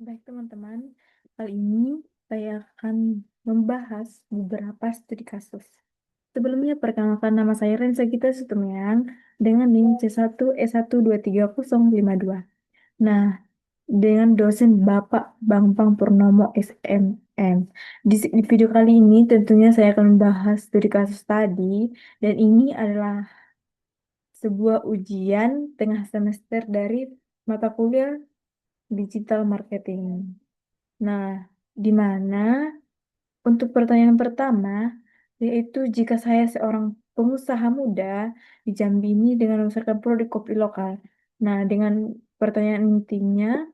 Baik teman-teman, kali ini saya akan membahas beberapa studi kasus. Sebelumnya perkenalkan nama saya Renza Gita Sutumiang dengan NIM C1S123052. Nah, dengan dosen Bapak Bambang Purnomo SMM. Di video kali ini tentunya saya akan membahas studi kasus tadi dan ini adalah sebuah ujian tengah semester dari mata kuliah digital marketing. Nah, di mana untuk pertanyaan pertama, yaitu jika saya seorang pengusaha muda di Jambi ini dengan memasarkan produk kopi lokal. Nah, dengan pertanyaan intinya,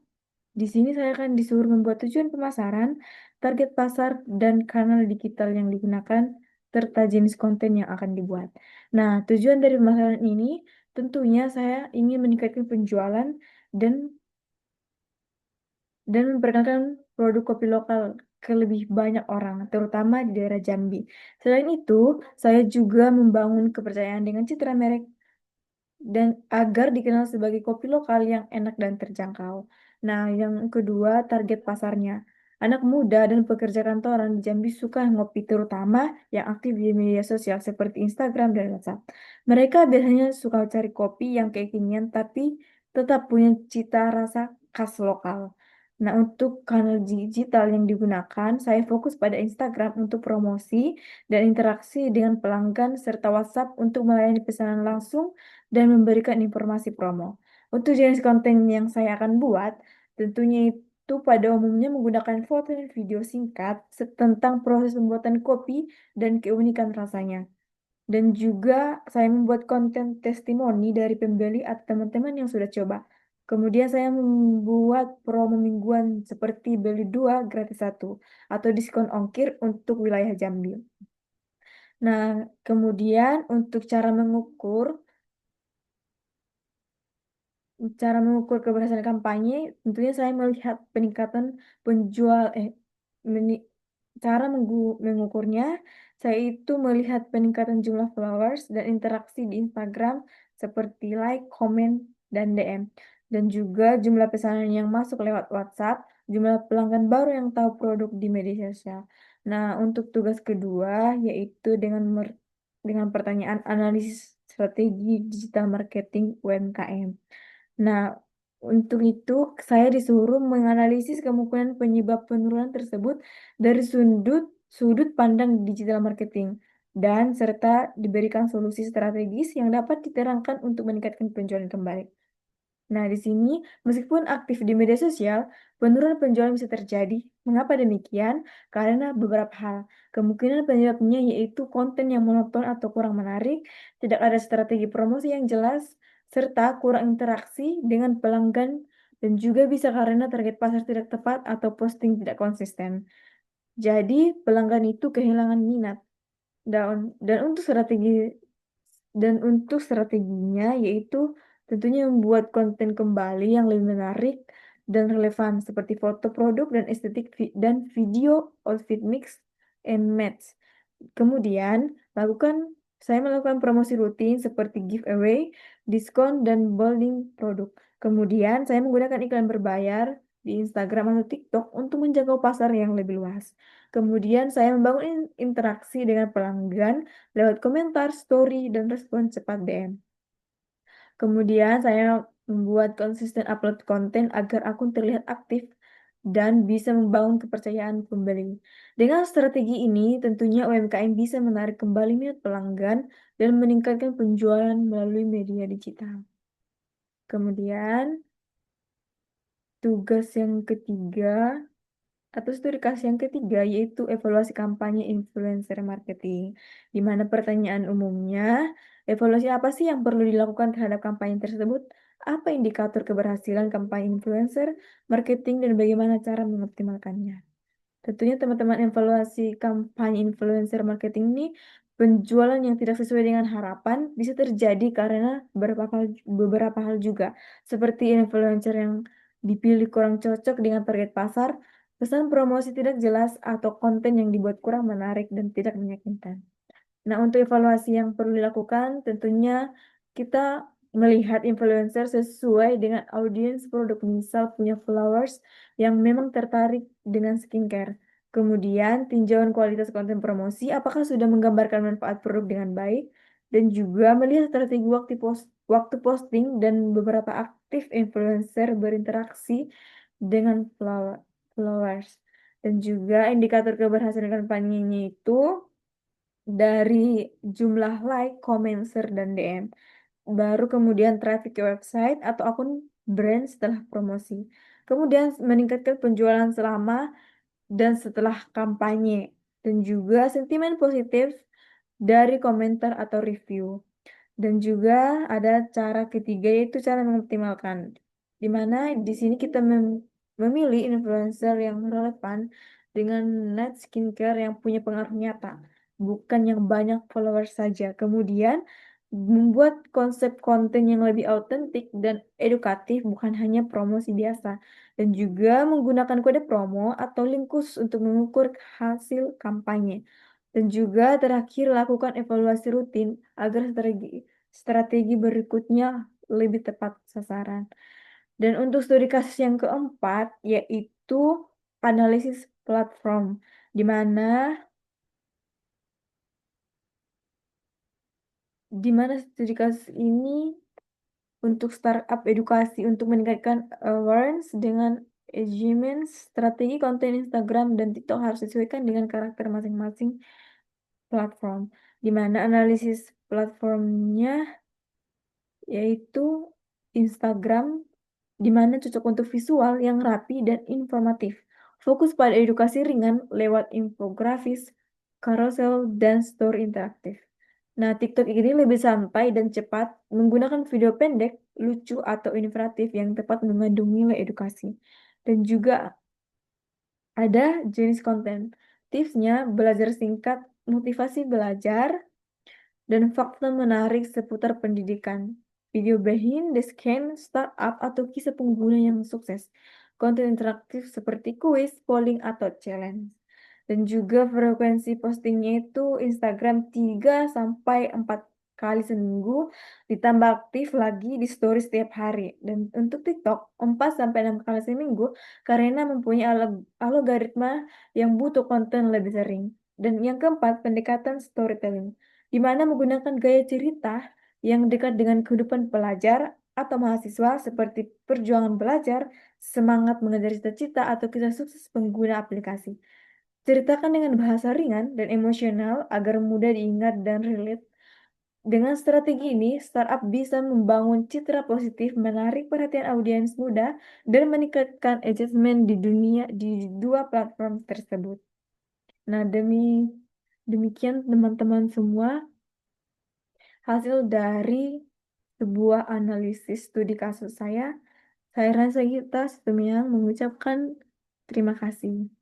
di sini saya akan disuruh membuat tujuan pemasaran, target pasar, dan kanal digital yang digunakan, serta jenis konten yang akan dibuat. Nah, tujuan dari pemasaran ini tentunya saya ingin meningkatkan penjualan dan memperkenalkan produk kopi lokal ke lebih banyak orang, terutama di daerah Jambi. Selain itu, saya juga membangun kepercayaan dengan citra merek dan agar dikenal sebagai kopi lokal yang enak dan terjangkau. Nah, yang kedua, target pasarnya. Anak muda dan pekerja kantoran di Jambi suka ngopi, terutama yang aktif di media sosial seperti Instagram dan WhatsApp. Mereka biasanya suka cari kopi yang kekinian tapi tetap punya cita rasa khas lokal. Nah, untuk kanal digital yang digunakan, saya fokus pada Instagram untuk promosi dan interaksi dengan pelanggan serta WhatsApp untuk melayani pesanan langsung dan memberikan informasi promo. Untuk jenis konten yang saya akan buat, tentunya itu pada umumnya menggunakan foto dan video singkat tentang proses pembuatan kopi dan keunikan rasanya. Dan juga saya membuat konten testimoni dari pembeli atau teman-teman yang sudah coba. Kemudian saya membuat promo mingguan seperti beli dua gratis satu atau diskon ongkir untuk wilayah Jambi. Nah, kemudian untuk cara mengukur keberhasilan kampanye, tentunya saya melihat peningkatan penjual, meni- cara mengukurnya, saya itu melihat peningkatan jumlah followers dan interaksi di Instagram seperti like, komen, dan DM. Dan juga jumlah pesanan yang masuk lewat WhatsApp, jumlah pelanggan baru yang tahu produk di media sosial. Nah, untuk tugas kedua, yaitu dengan pertanyaan analisis strategi digital marketing UMKM. Nah, untuk itu saya disuruh menganalisis kemungkinan penyebab penurunan tersebut dari sudut sudut pandang digital marketing dan serta diberikan solusi strategis yang dapat diterangkan untuk meningkatkan penjualan kembali. Nah, di sini meskipun aktif di media sosial, penurunan penjualan bisa terjadi. Mengapa demikian? Karena beberapa hal. Kemungkinan penyebabnya yaitu konten yang monoton atau kurang menarik, tidak ada strategi promosi yang jelas, serta kurang interaksi dengan pelanggan, dan juga bisa karena target pasar tidak tepat atau posting tidak konsisten. Jadi, pelanggan itu kehilangan minat. Dan untuk strateginya yaitu tentunya membuat konten kembali yang lebih menarik dan relevan seperti foto produk dan estetik dan video outfit mix and match. Kemudian saya melakukan promosi rutin seperti giveaway, diskon dan bolding produk. Kemudian saya menggunakan iklan berbayar di Instagram atau TikTok untuk menjangkau pasar yang lebih luas. Kemudian saya membangun interaksi dengan pelanggan lewat komentar, story, dan respon cepat DM. Kemudian saya membuat konsisten upload konten agar akun terlihat aktif dan bisa membangun kepercayaan pembeli. Dengan strategi ini, tentunya UMKM bisa menarik kembali minat pelanggan dan meningkatkan penjualan melalui media digital. Kemudian, tugas yang ketiga atau studi kasus yang ketiga yaitu evaluasi kampanye influencer marketing, di mana pertanyaan umumnya, evaluasi apa sih yang perlu dilakukan terhadap kampanye tersebut? Apa indikator keberhasilan kampanye influencer marketing dan bagaimana cara mengoptimalkannya? Tentunya teman-teman evaluasi kampanye influencer marketing ini penjualan yang tidak sesuai dengan harapan bisa terjadi karena beberapa hal juga, seperti influencer yang dipilih kurang cocok dengan target pasar, pesan promosi tidak jelas, atau konten yang dibuat kurang menarik dan tidak meyakinkan. Nah, untuk evaluasi yang perlu dilakukan, tentunya kita melihat influencer sesuai dengan audiens produk, misal punya followers yang memang tertarik dengan skincare. Kemudian tinjauan kualitas konten promosi, apakah sudah menggambarkan manfaat produk dengan baik, dan juga melihat strategi waktu posting dan beberapa aktif influencer berinteraksi dengan followers. Dan juga indikator keberhasilan kampanyenya itu dari jumlah like, comment, share, dan DM. Baru kemudian traffic ke website atau akun brand setelah promosi. Kemudian meningkatkan penjualan selama dan setelah kampanye. Dan juga sentimen positif dari komentar atau review. Dan juga ada cara ketiga, yaitu cara mengoptimalkan. Di mana di sini kita memilih influencer yang relevan dengan niche skincare yang punya pengaruh nyata, bukan yang banyak followers saja. Kemudian membuat konsep konten yang lebih autentik dan edukatif, bukan hanya promosi biasa. Dan juga menggunakan kode promo atau link khusus untuk mengukur hasil kampanye. Dan juga terakhir, lakukan evaluasi rutin agar strategi berikutnya lebih tepat sasaran. Dan untuk studi kasus yang keempat, yaitu analisis platform, di mana studi kasus ini untuk startup edukasi untuk meningkatkan awareness dengan engagement, strategi konten Instagram dan TikTok harus disesuaikan dengan karakter masing-masing platform, di mana analisis platformnya yaitu Instagram, di mana cocok untuk visual yang rapi dan informatif. Fokus pada edukasi ringan lewat infografis, carousel, dan story interaktif. Nah, TikTok ini lebih santai dan cepat, menggunakan video pendek, lucu, atau informatif yang tepat mengandung nilai edukasi. Dan juga ada jenis konten. Tipsnya, belajar singkat, motivasi belajar, dan fakta menarik seputar pendidikan. Video behind the scene, startup, atau kisah pengguna yang sukses. Konten interaktif seperti kuis, polling, atau challenge. Dan juga frekuensi postingnya itu Instagram 3 sampai 4 kali seminggu, ditambah aktif lagi di story setiap hari. Dan untuk TikTok 4 sampai 6 kali seminggu karena mempunyai algoritma yang butuh konten lebih sering. Dan yang keempat, pendekatan storytelling, di mana menggunakan gaya cerita yang dekat dengan kehidupan pelajar atau mahasiswa seperti perjuangan belajar, semangat mengejar cita-cita, atau kisah sukses pengguna aplikasi. Ceritakan dengan bahasa ringan dan emosional agar mudah diingat dan relate. Dengan strategi ini, startup bisa membangun citra positif, menarik perhatian audiens muda, dan meningkatkan engagement di dua platform tersebut. Nah, demikian teman-teman semua, hasil dari sebuah analisis studi kasus saya. Saya rasa kita Sumiang mengucapkan terima kasih.